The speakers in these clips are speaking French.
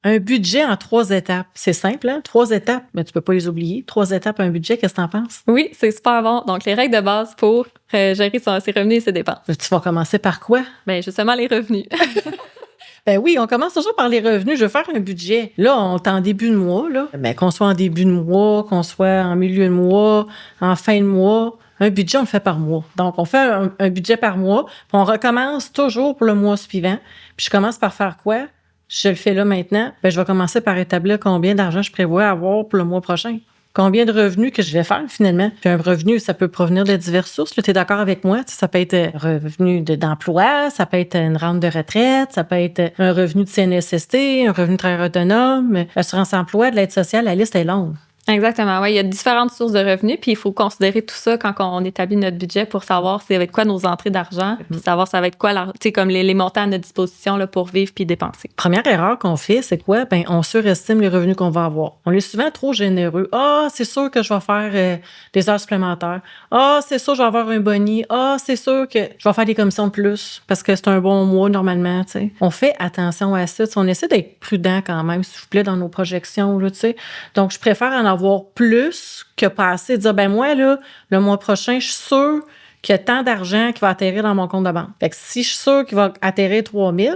Un budget en 3 étapes. C'est simple, hein? 3 étapes, mais tu peux pas les oublier. 3 étapes, un budget, qu'est-ce que t'en penses? Oui, c'est super bon. Donc, les règles de base pour gérer ses revenus et ses dépenses. Tu vas commencer par quoi? Bien, justement, les revenus. Ben oui, on commence toujours par les revenus. Je veux faire un budget. Là, on est en début de mois, là. Ben, qu'on soit en début de mois, qu'on soit en milieu de mois, en fin de mois, un budget, on le fait par mois. Donc, on fait un budget par mois, puis on recommence toujours pour le mois suivant. Puis je commence par faire quoi? Je le fais là maintenant. Ben, je vais commencer par établir combien d'argent je prévois avoir pour le mois prochain. Combien de revenus que je vais faire finalement. Puis un revenu, ça peut provenir de diverses sources. Tu es d'accord avec moi? Ça peut être un revenu d'emploi, ça peut être une rente de retraite, ça peut être un revenu de CNSST, un revenu de travailleur autonome, assurance emploi, de l'aide sociale, la liste est longue. Exactement, oui. Il y a différentes sources de revenus, puis il faut considérer tout ça quand on établit notre budget pour savoir ça va être quoi nos entrées d'argent, puis savoir ça va être quoi, tu sais, comme les montants à notre disposition là, pour vivre puis dépenser. Première erreur qu'on fait, c'est quoi? Ben, on surestime les revenus qu'on va avoir. On est souvent trop généreux. Ah, c'est sûr que je vais faire des heures supplémentaires. Ah, c'est sûr que je vais avoir un boni. Ah, c'est sûr que je vais faire des commissions de plus parce que c'est un bon mois normalement, tu sais. On fait attention à ça. On essaie d'être prudent quand même, s'il vous plaît, dans nos projections, là, tu sais. Donc, je préfère en avoir plus que pas assez. Dire, ben moi, là, le mois prochain, je suis sûre qu'il y a tant d'argent qui va atterrir dans mon compte de banque. Fait que si je suis sûre qu'il va atterrir 3 000,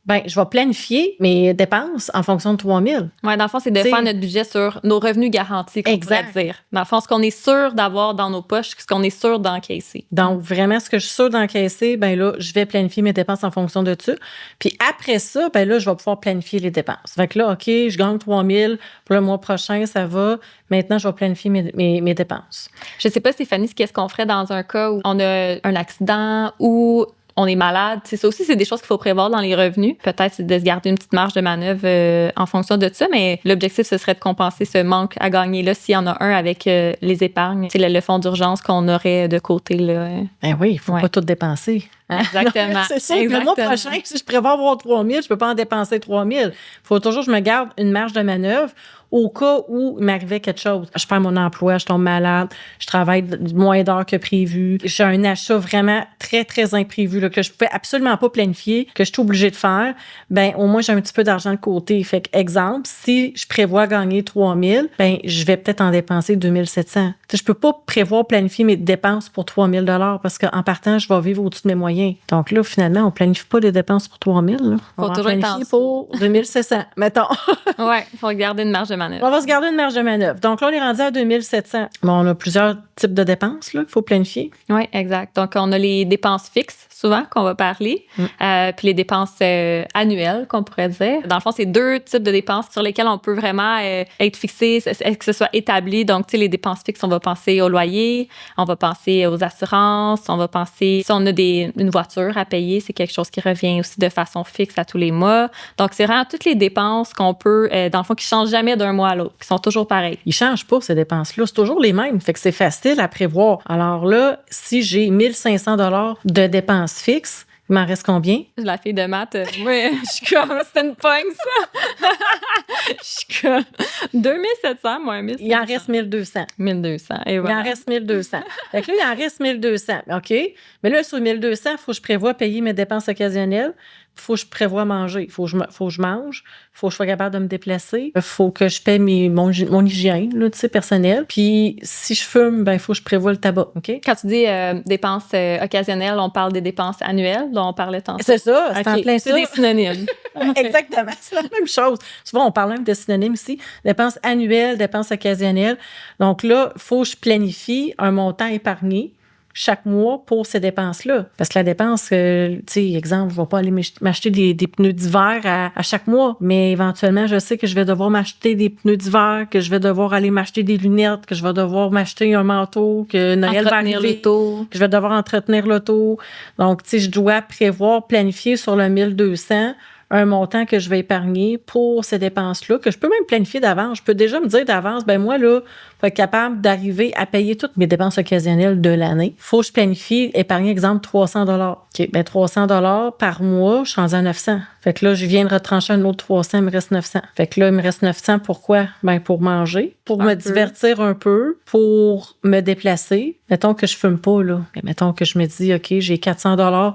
ben je vais planifier mes dépenses en fonction de 3 000. Oui, dans le fond, c'est de faire notre budget sur nos revenus garantis, qu'on pourrait dire. Dans le fond, ce qu'on est sûr d'avoir dans nos poches, ce qu'on est sûr d'encaisser. Donc, vraiment, ce que je suis sûre d'encaisser, ben là, je vais planifier mes dépenses en fonction de ça. Puis après ça, ben là, je vais pouvoir planifier les dépenses. Fait que là, OK, je gagne 3 000 pour le mois prochain, ça va. Maintenant, je vais planifier mes dépenses. Je sais pas, Stéphanie, qu'est-ce qu'on ferait dans un cas où on a un accident ou on est malade. C'est ça aussi, c'est des choses qu'il faut prévoir dans les revenus. Peut-être c'est de se garder une petite marge de manœuvre en fonction de ça, mais l'objectif, ce serait de compenser ce manque à gagner-là s'il y en a un avec les épargnes. C'est le fonds d'urgence qu'on aurait de côté. Là. Ben oui, il ne faut pas tout dépenser. Exactement. Non, c'est ça. Le mois prochain, si je prévois avoir 3 000, je ne peux pas en dépenser 3 000. Il faut toujours que je me garde une marge de manœuvre au cas où il m'arrivait quelque chose. Je perds mon emploi, je tombe malade, je travaille moins d'heures que prévu, j'ai un achat vraiment très, très imprévu là, que je ne pouvais absolument pas planifier, que je suis obligée de faire. Ben au moins, j'ai un petit peu d'argent de côté. Fait que, exemple, si je prévois gagner 3 000, ben je vais peut-être en dépenser 2 700. Je ne peux pas prévoir planifier mes dépenses pour 3 000 parce qu'en partant, je vais vivre au-dessus de mes moyens. Donc là, finalement, on ne planifie pas les dépenses pour 3 000. On va planifier pour 2 700, mettons. Oui, il faut garder une marge de manœuvre. On va se garder une marge de manœuvre. Donc là, on est rendu à 2 700. Bon, on a plusieurs types de dépenses qu'il faut planifier. Oui, exact. Donc, on a les dépenses fixes, souvent, qu'on va parler, puis les dépenses annuelles, qu'on pourrait dire. Dans le fond, c'est 2 types de dépenses sur lesquelles on peut vraiment être fixé, que ce soit établi. Donc, tu sais, les dépenses fixes, on va penser au loyer, on va penser aux assurances, on va penser, si on a une voiture à payer, c'est quelque chose qui revient aussi de façon fixe à tous les mois. Donc, c'est vraiment toutes les dépenses qu'on peut, dans le fond, qui ne changent jamais d'un mois à l'autre, qui sont toujours pareilles. Ils ne changent pas, ces dépenses-là. C'est toujours les mêmes. Fait que c'est facile à prévoir. Alors là, si j'ai 1 500 $ de dépenses fixes, il m'en reste combien? La fille de maths, oui, je suis comme, c'était une pogne, ça. Je suis comme 2700, moi, 1500. Il en reste 1200. 1200, et voilà. Il en reste 1200. Fait que là, il en reste 1200. OK. Mais là, sur 1200, il faut que je prévoie payer mes dépenses occasionnelles. Il faut que je prévoie manger. Il faut que je mange. Il faut que je sois capable de me déplacer. Il faut que je paie mon hygiène, là, tu sais, personnelle. Puis, si je fume, ben, il faut que je prévoie le tabac. OK? Quand tu dis dépenses occasionnelles, on parle des dépenses annuelles dont on parlait tantôt. C'est ça, c'est en plein ça. C'est des synonymes. Exactement, c'est la même chose. Souvent, on parle même de synonymes ici. Dépenses annuelles, dépenses occasionnelles. Donc là, il faut que je planifie un montant épargné chaque mois pour ces dépenses-là. Parce que la dépense, tu sais, exemple, je ne vais pas aller m'acheter des pneus d'hiver à chaque mois, mais éventuellement, je sais que je vais devoir m'acheter des pneus d'hiver, que je vais devoir aller m'acheter des lunettes, que je vais devoir m'acheter un manteau, que Noël va arriver, que je vais devoir entretenir l'auto. Donc, tu sais, je dois prévoir, planifier sur le 1200 un montant que je vais épargner pour ces dépenses-là, que je peux même planifier d'avance. Je peux déjà me dire d'avance, ben moi, là, faut être capable d'arriver à payer toutes mes dépenses occasionnelles de l'année. Faut que je planifie, épargner, exemple, 300 $. OK, ben 300 $ par mois, je suis rendue à 900. Fait que là, je viens de retrancher un autre 300, il me reste 900. Fait que là, il me reste 900, pourquoi? Ben pour manger, pour me divertir un peu, pour me déplacer. Mettons que je fume pas, là. Mettons que je me dis, OK, j'ai 400 $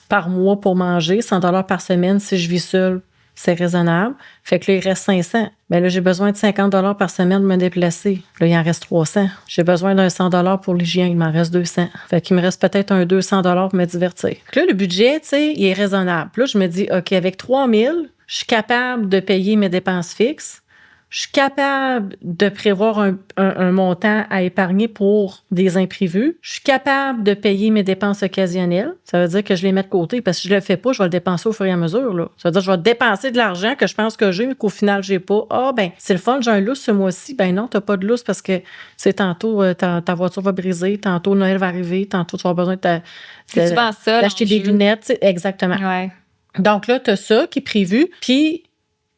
par mois pour manger, 100 $ par semaine si je vis seule. c'est raisonnable. Fait que là, il reste 500. Bien là, j'ai besoin de 50 $ par semaine de me déplacer. Là, il en reste 300. J'ai besoin d'un 100 $ pour l'hygiène. Il m'en reste 200. Fait qu'il me reste peut-être un 200 $ pour me divertir. Fait que là, le budget, tu sais, il est raisonnable. Puis là, je me dis, OK, avec 3 000, je suis capable de payer mes dépenses fixes. Je suis capable de prévoir un montant à épargner pour des imprévus. Je suis capable de payer mes dépenses occasionnelles. Ça veut dire que je les mets de côté parce que si je le fais pas, je vais le dépenser au fur et à mesure. Là. Ça veut dire que je vais dépenser de l'argent que je pense que j'ai, mais qu'au final, j'ai pas. Ah, ben, c'est le fun, j'ai un lousse ce mois-ci. Ben non, t'as pas de lousse parce que c'est tantôt, ta voiture va briser, tantôt Noël va arriver, tantôt tu vas avoir besoin d'acheter des lunettes. Exactement. Ouais. Donc là, t'as ça qui est prévu, puis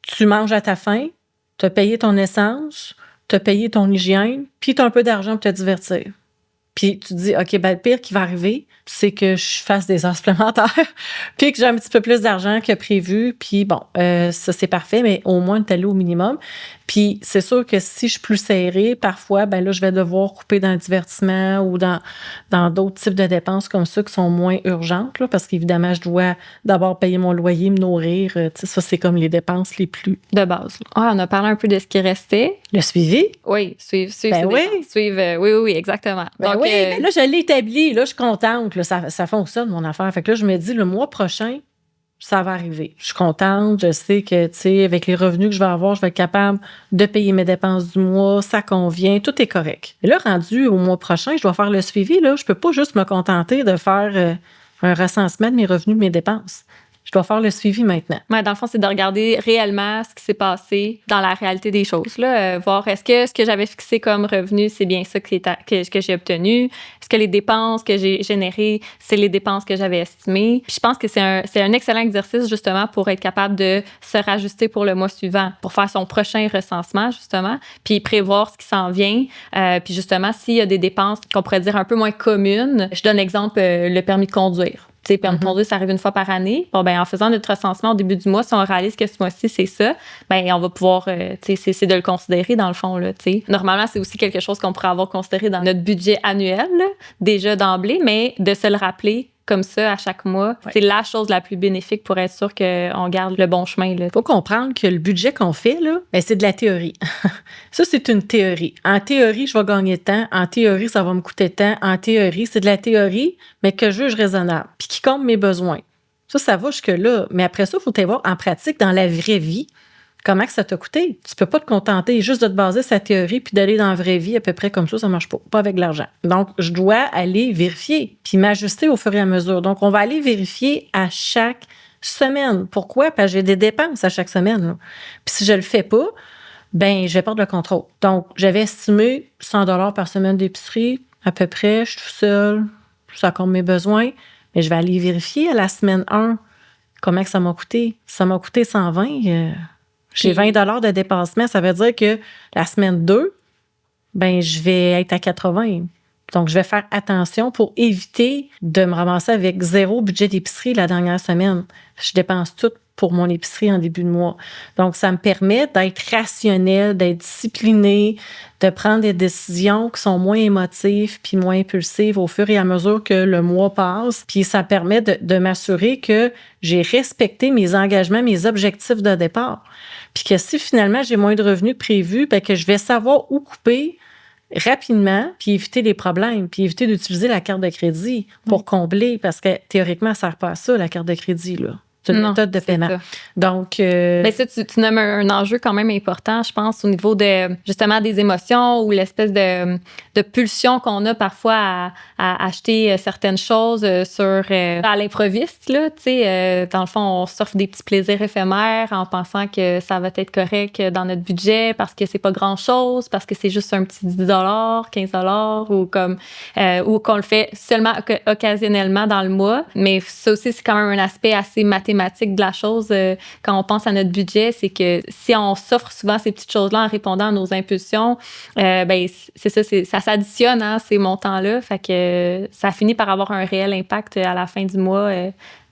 tu manges à ta faim. Tu as payé ton essence, tu as payé ton hygiène, puis tu as un peu d'argent pour te divertir. Puis tu te dis, OK, ben le pire qui va arriver, c'est que je fasse des heures supplémentaires, puis que j'ai un petit peu plus d'argent que prévu. Puis bon, ça, c'est parfait, mais au moins, tu es allé au minimum. Puis c'est sûr que si je suis plus serrée, parfois, ben là, je vais devoir couper dans le divertissement ou dans d'autres types de dépenses comme ça qui sont moins urgentes, là, parce qu'évidemment, je dois d'abord payer mon loyer, me nourrir. Tu sais, ça, c'est comme les dépenses les plus... De base. Ah, on a parlé un peu de ce qui restait. Le suivi? Oui, suivre Ben oui. Oui, exactement. Ben Donc, oui, ben là, je l'ai établi. Là, je suis contente. Là, ça fonctionne, mon affaire. Fait que là, je me dis, le mois prochain, ça va arriver. Je suis contente. Je sais que, tu sais, avec les revenus que je vais avoir, je vais être capable de payer mes dépenses du mois. Ça convient. Tout est correct. Et là, rendu au mois prochain, je dois faire le suivi. Là, je peux pas juste me contenter de faire un recensement de mes revenus, de mes dépenses. Je dois faire le suivi maintenant. Ouais, dans le fond, c'est de regarder réellement ce qui s'est passé dans la réalité des choses. Là, voir est-ce que ce que j'avais fixé comme revenu, c'est bien ça que j'ai obtenu? Est-ce que les dépenses que j'ai générées, c'est les dépenses que j'avais estimées? Puis je pense que c'est un excellent exercice, justement, pour être capable de se rajuster pour le mois suivant, pour faire son prochain recensement, justement, puis prévoir ce qui s'en vient. Puis justement, s'il y a des dépenses qu'on pourrait dire un peu moins communes, je donne l'exemple, le permis de conduire. Tu sais, permis de conduire, ça arrive une fois par année. Bon, ben, en faisant notre recensement au début du mois, si on réalise que ce mois-ci, c'est ça, ben, on va pouvoir, tu sais, c'est de le considérer dans le fond, là, tu sais. Normalement, c'est aussi quelque chose qu'on pourrait avoir considéré dans notre budget annuel, là, déjà d'emblée, mais de se le rappeler comme ça à chaque mois, ouais. C'est la chose la plus bénéfique pour être sûr qu'on garde le bon chemin. Il faut comprendre que le budget qu'on fait, là, ben, c'est de la théorie. Ça, c'est une théorie. En théorie, je vais gagner tant. En théorie, ça va me coûter tant. En théorie, c'est de la théorie, mais que je juge raisonnable, puis qui compte mes besoins. Ça va jusque-là. Mais après ça, il faut voir en pratique, dans la vraie vie, comment que ça t'a coûté. Tu peux pas te contenter juste de te baser sur la théorie puis d'aller dans la vraie vie à peu près comme ça marche pas. Pas avec l'argent. Donc, je dois aller vérifier puis m'ajuster au fur et à mesure. Donc, on va aller vérifier à chaque semaine. Pourquoi? Parce que j'ai des dépenses à chaque semaine. Là. Puis si je le fais pas, ben je vais perdre le contrôle. Donc, j'avais estimé 100 $ par semaine d'épicerie, à peu près. Je suis toute seule. Ça compte mes besoins. Mais je vais aller vérifier à la semaine 1 comment que ça m'a coûté. Ça m'a coûté 120 j'ai 20 $ de dépassement. Ça veut dire que la semaine 2, ben, je vais être à 80. Donc, je vais faire attention pour éviter de me ramasser avec 0 budget d'épicerie la dernière semaine. Je dépense tout pour mon épicerie en début de mois. Donc, ça me permet d'être rationnel, d'être discipliné, de prendre des décisions qui sont moins émotives puis moins impulsives au fur et à mesure que le mois passe. Puis, ça permet de m'assurer que j'ai respecté mes engagements, mes objectifs de départ. Puis que si finalement j'ai moins de revenus que prévu, bien que je vais savoir où couper rapidement, puis éviter les problèmes, puis éviter d'utiliser la carte de crédit pour combler, parce que théoriquement, ça ne sert pas à ça, la carte de crédit, là. C'est une méthode de paiement. Ça. Donc, ben ça, tu nommes un enjeu quand même important, je pense, au niveau de justement des émotions ou l'espèce de pulsion qu'on a parfois à acheter certaines choses à l'improviste, là, tu sais, dans le fond, on s'offre des petits plaisirs éphémères en pensant que ça va être correct dans notre budget parce que c'est pas grand-chose, parce que c'est juste un petit 10 $, 15 $ ou qu'on le fait seulement occasionnellement dans le mois. Mais ça aussi, c'est quand même un aspect assez mathématique de la chose quand on pense à notre budget, c'est que si on s'offre souvent ces petites choses-là en répondant à nos impulsions, ben c'est ça, ça s'additionne, hein, ces montants-là, fait que ça finit par avoir un réel impact à la fin du mois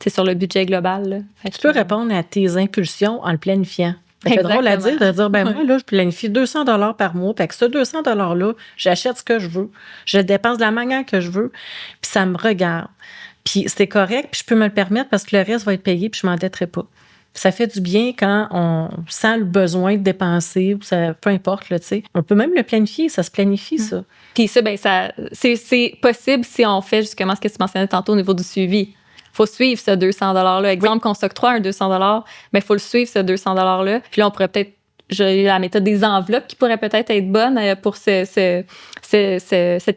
sur le budget global. Là. Tu peux répondre à tes impulsions en le planifiant. C'est drôle à dire, de dire, ben moi, là, je planifie 200 $ par mois, puis avec ce 200 $-là, j'achète ce que je veux, je le dépense de la manière que je veux, puis ça me regarde. Puis c'est correct, puis je peux me le permettre parce que le reste va être payé, puis je ne m'endetterai pas. Ça fait du bien quand on sent le besoin de dépenser, ou ça, peu importe, là, tu sais. On peut même le planifier, ça se planifie, ça. Puis ça, c'est possible si on fait justement ce que tu mentionnais tantôt au niveau du suivi. Il faut suivre ce 200 $-là. Exemple, qu'on s'octroie un 200 $, mais il faut le suivre, ce 200 $-là. Puis là, on pourrait peut-être, j'ai la méthode des enveloppes qui pourrait peut-être être bonne pour cette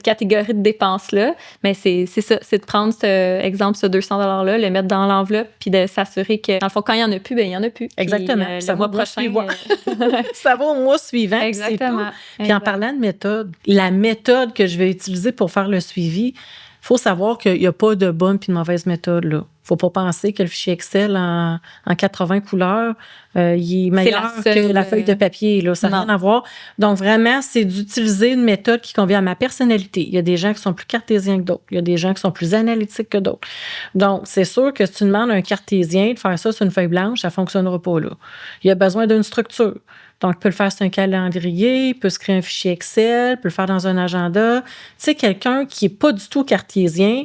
catégorie de dépenses-là. Mais c'est ça, c'est de prendre, ce 200 $-là, le mettre dans l'enveloppe, puis de s'assurer que, dans le fond, quand il n'y en a plus, il n'y en a plus. Exactement. Puis, ça le va mois prochain. Ça va au mois suivant. Exactement. Puis en parlant de méthode, la méthode que je vais utiliser pour faire le suivi, il faut savoir qu'il n'y a pas de bonne puis de mauvaise méthode, là. Faut pas penser que le fichier Excel en 80 couleurs, il est meilleur que la feuille de papier, là. Ça n'a rien à voir. Donc, vraiment, c'est d'utiliser une méthode qui convient à ma personnalité. Il y a des gens qui sont plus cartésiens que d'autres. Il y a des gens qui sont plus analytiques que d'autres. Donc, c'est sûr que si tu demandes à un cartésien de faire ça sur une feuille blanche, ça ne fonctionnera pas, là. Il a besoin d'une structure. Donc, il peut le faire sur un calendrier, il peut se créer un fichier Excel, il peut le faire dans un agenda. Tu sais, quelqu'un qui n'est pas du tout cartésien,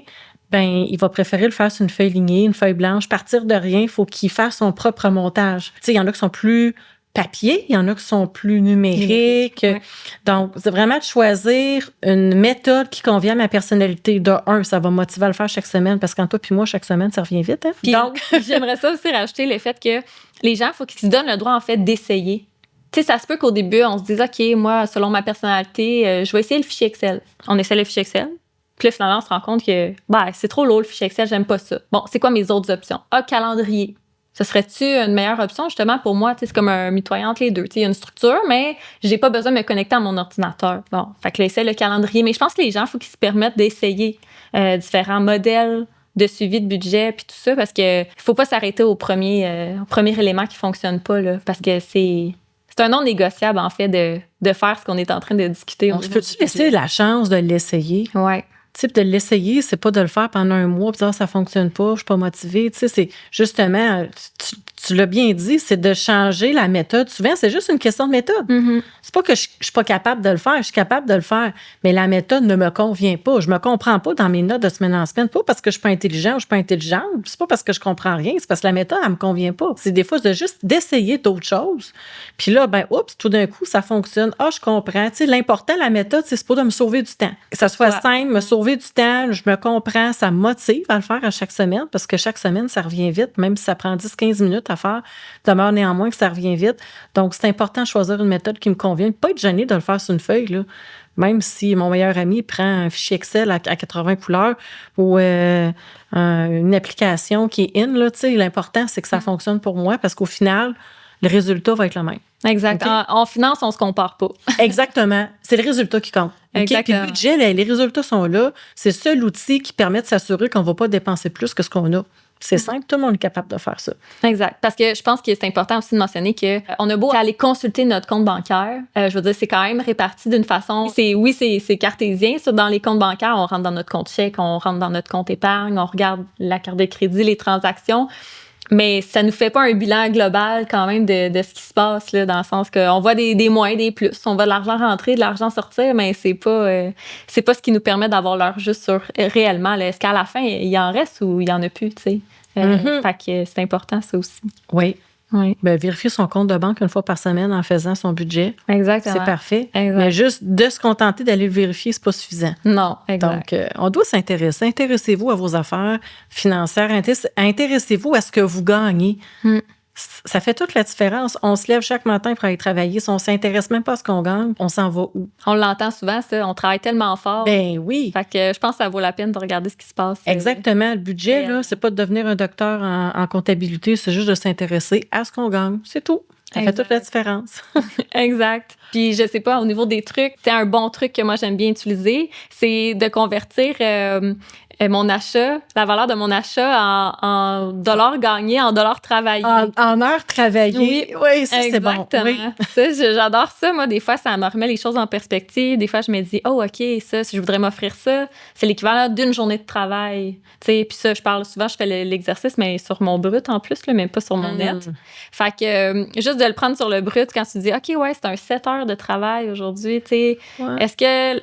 ben, il va préférer le faire sur une feuille lignée, une feuille blanche. Partir de rien, il faut qu'il fasse son propre montage. Tu sais, il y en a qui sont plus papier, il y en a qui sont plus numériques. Ouais. Donc, c'est vraiment de choisir une méthode qui convient à ma personnalité. De un, ça va motiver à le faire chaque semaine, parce qu'en toi puis moi, chaque semaine, ça revient vite. Hein? Puis, donc, j'aimerais ça aussi rajouter le fait que les gens, il faut qu'ils se donnent le droit, en fait, d'essayer. Tu sais, ça se peut qu'au début, on se dise, OK, moi, selon ma personnalité, je vais essayer le fichier Excel. On essaie le fichier Excel. Puis là, finalement, on se rend compte que c'est trop lourd, le fichier Excel, j'aime pas ça. Bon, c'est quoi mes autres options? Calendrier. Ce serait-tu une meilleure option, justement, pour moi? C'est comme un mitoyen entre les deux. Il y a une structure, mais j'ai pas besoin de me connecter à mon ordinateur. Bon, fait que là, essaie le calendrier. Mais je pense que les gens, il faut qu'ils se permettent d'essayer différents modèles de suivi de budget puis tout ça, parce que faut pas s'arrêter au premier élément qui fonctionne pas, là, parce que c'est un non négociable, en fait, de faire ce qu'on est en train de discuter. Donc, peux-tu laisser la chance de l'essayer? Oui. Tu sais, de l'essayer, c'est pas de le faire pendant un mois, puis dire ça fonctionne pas, je suis pas motivée. Tu sais, c'est justement, tu l'as bien dit, c'est de changer la méthode. Souvent, c'est juste une question de méthode. Mm-hmm. C'est pas que je suis pas capable de le faire, je suis capable de le faire, mais la méthode ne me convient pas. Je me comprends pas dans mes notes de semaine en semaine, pas parce que je suis pas intelligent ou je suis pas intelligente, c'est pas parce que je comprends rien, c'est parce que la méthode, elle me convient pas. C'est des fois juste d'essayer d'autres choses. Puis là, oups, tout d'un coup, ça fonctionne. Je comprends. Tu sais, l'important, la méthode, c'est pas de me sauver du temps. Que ça soit simple, me sauver du temps, je me comprends, ça me motive à le faire à chaque semaine, parce que chaque semaine, ça revient vite, même si ça prend 10-15 minutes à faire, demeure néanmoins que ça revient vite. Donc, c'est important de choisir une méthode qui me convient. Pas être gêné de le faire sur une feuille, là. Même si mon meilleur ami prend un fichier Excel à 80 couleurs ou une application qui est là, tu sais, l'important, c'est que ça fonctionne pour moi, parce qu'au final, le résultat va être le même. Exact. Okay? En finance, on se compare pas. Exactement. C'est le résultat qui compte. Okay? Puis le budget, les résultats sont là. C'est le seul outil qui permet de s'assurer qu'on ne va pas dépenser plus que ce qu'on a. C'est simple, tout le monde est capable de faire ça. Exact. Parce que je pense que c'est important aussi de mentionner qu'on a beau aller consulter notre compte bancaire, je veux dire, c'est quand même réparti d'une façon... C'est cartésien, ça, dans les comptes bancaires. On rentre dans notre compte chèque, on rentre dans notre compte épargne, on regarde la carte de crédit, les transactions. Mais ça nous fait pas un bilan global quand même de ce qui se passe, là, dans le sens qu'on voit des moins, des plus. On voit de l'argent rentrer, de l'argent sortir, mais c'est pas ce qui nous permet d'avoir l'heure juste sur réellement. Là, est-ce qu'à la fin, il y en reste ou il y en a plus, tu sais? Fait que c'est important, ça aussi. Oui. Oui. Ben, vérifier son compte de banque une fois par semaine en faisant son budget. Exactement. C'est parfait. Exact. Mais juste de se contenter d'aller le vérifier, c'est pas suffisant. Non, exact. Donc, on doit s'intéresser. Intéressez-vous à vos affaires financières. Intéressez-vous à ce que vous gagnez. Ça fait toute la différence. On se lève chaque matin pour aller travailler. Si on ne s'intéresse même pas à ce qu'on gagne, on s'en va où? On l'entend souvent, ça. On travaille tellement fort. Ben oui. Fait que je pense que ça vaut la peine de regarder ce qui se passe. Exactement. Le budget, là, c'est pas de devenir un docteur en comptabilité, c'est juste de s'intéresser à ce qu'on gagne. C'est tout. Ça fait toute la différence. Exact. Puis, je sais pas, au niveau des trucs, c'est un bon truc que moi, j'aime bien utiliser, c'est de convertir mon achat, la valeur de mon achat en dollars gagnés, en dollars travaillés. En heures travaillées. Oui, ça, c'est bon. Oui. Ça, j'adore ça. Moi, des fois, ça me remet les choses en perspective. Des fois, je me dis, OK, ça, si je voudrais m'offrir ça, c'est l'équivalent d'une journée de travail. Puis ça, je parle souvent, je fais l'exercice, mais sur mon brut en plus, là, même pas sur mon net. Fait que juste de le prendre sur le brut, quand tu dis, OK, ouais, c'est un 7 heures de travail aujourd'hui, tu sais, est-ce que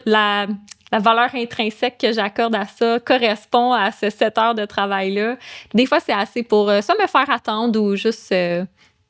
la valeur intrinsèque que j'accorde à ça correspond à ce 7 heures de travail-là. Des fois, c'est assez pour soit me faire attendre ou juste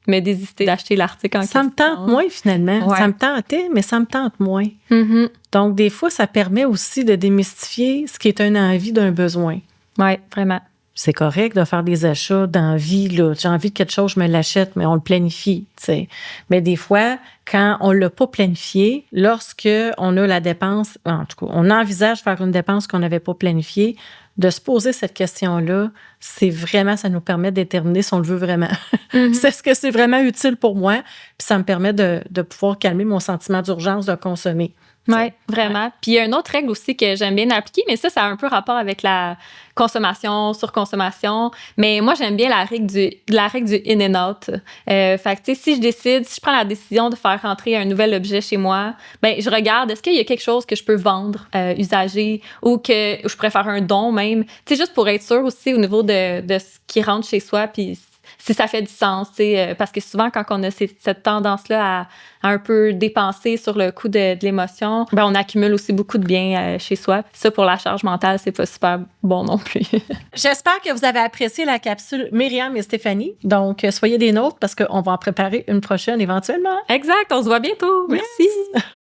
me désister d'acheter l'article en question. Ça me tente moins, finalement. Ouais. Ça me tentait, mais ça me tente moins. Mm-hmm. Donc, des fois, ça permet aussi de démystifier ce qui est une envie d'un besoin. Oui, vraiment. C'est correct de faire des achats d'envie. Là. J'ai envie de quelque chose, je me l'achète, mais on le planifie. T'sais. Mais des fois, quand on ne l'a pas planifié, lorsque on a la dépense, en tout cas, on envisage faire une dépense qu'on n'avait pas planifiée, de se poser cette question-là, c'est vraiment, ça nous permet de déterminer si on le veut vraiment. Mm-hmm. C'est ce que c'est vraiment utile pour moi, puis ça me permet de pouvoir calmer mon sentiment d'urgence de consommer. Oui, vraiment. Puis il y a une autre règle aussi que j'aime bien appliquer, mais ça a un peu rapport avec la consommation, surconsommation. Mais moi, j'aime bien la règle du in and out. Fait que, tu sais, si je prends la décision de faire rentrer un nouvel objet chez moi, ben je regarde, est-ce qu'il y a quelque chose que je peux vendre, usager, ou que je pourrais faire un don même. Tu sais, juste pour être sûr aussi au niveau de ce qui rentre chez soi, puis si ça fait du sens, tu sais, parce que souvent, quand on a cette tendance-là à un peu dépenser sur le coût de l'émotion, ben on accumule aussi beaucoup de biens chez soi. Ça, pour la charge mentale, c'est pas super bon non plus. J'espère que vous avez apprécié la capsule Myriam et Stéphanie. Donc, soyez des nôtres parce qu'on va en préparer une prochaine éventuellement. Exact, on se voit bientôt. Merci. Yes.